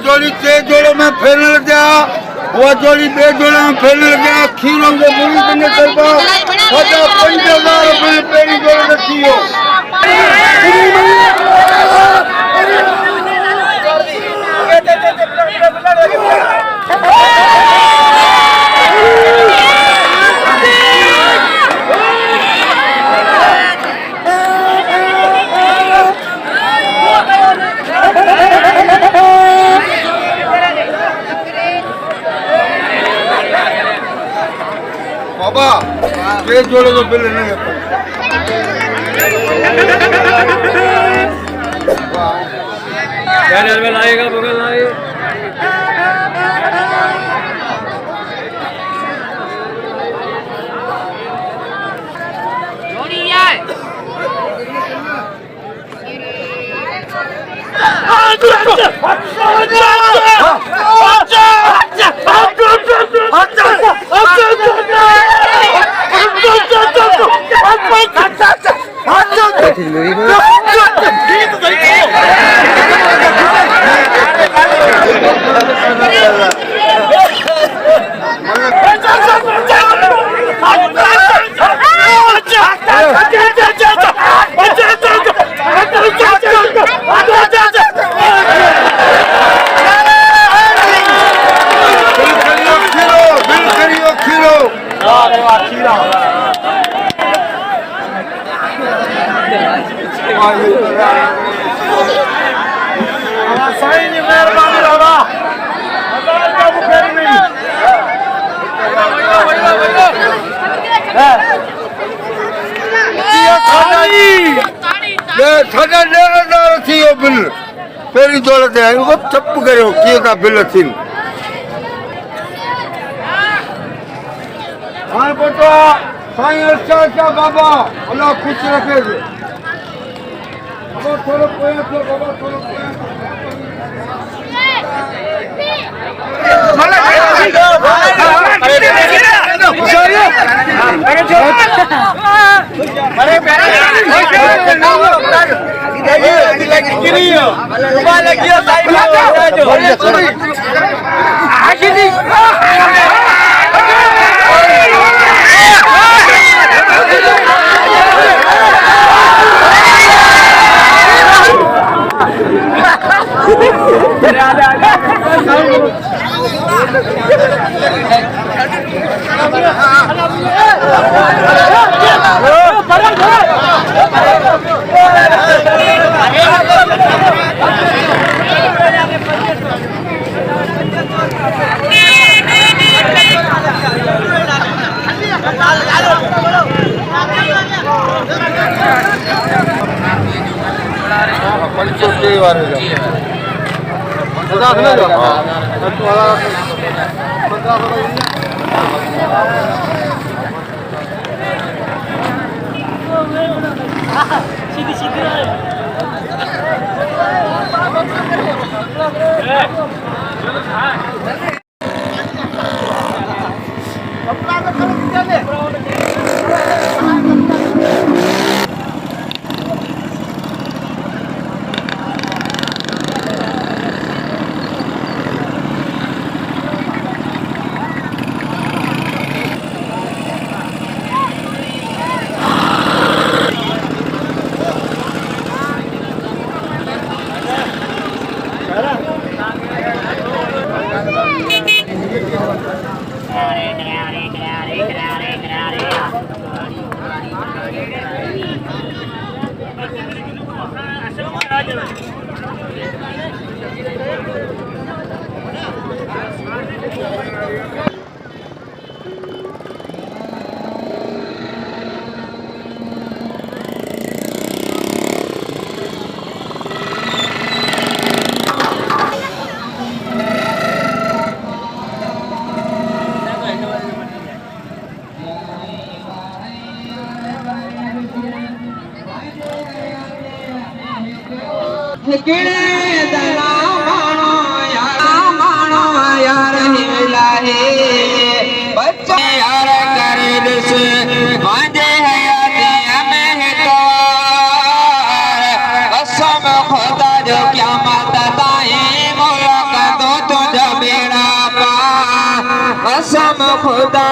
जोड़ी 6 जोड़ों में फाइनल गया, वो जोड़ी 2 जोड़ों में फाइनल गया। खीरों के बुरी बने करवा 50,000 रुपये पहली जोड़ी रखी हो। बाबा 6 जोड़े को बिल नहीं है। में लाएगा बगल लाए बिल पहली दौलत है वो चप करो किए का बिल थी। हाँ बेटा साईं अच्छा बाबा अल्लाह खुश रखे। बाबा थोड़ा पोया तो बाबा थोड़ा पोया किड़े दला मानो यार हिला है बच्चा यार करे दिस बांधे हयाती हमें तो कसम खुदा जो क्या मत ताई मुल्क दो तुझ बेड़ा पा कसम खुदा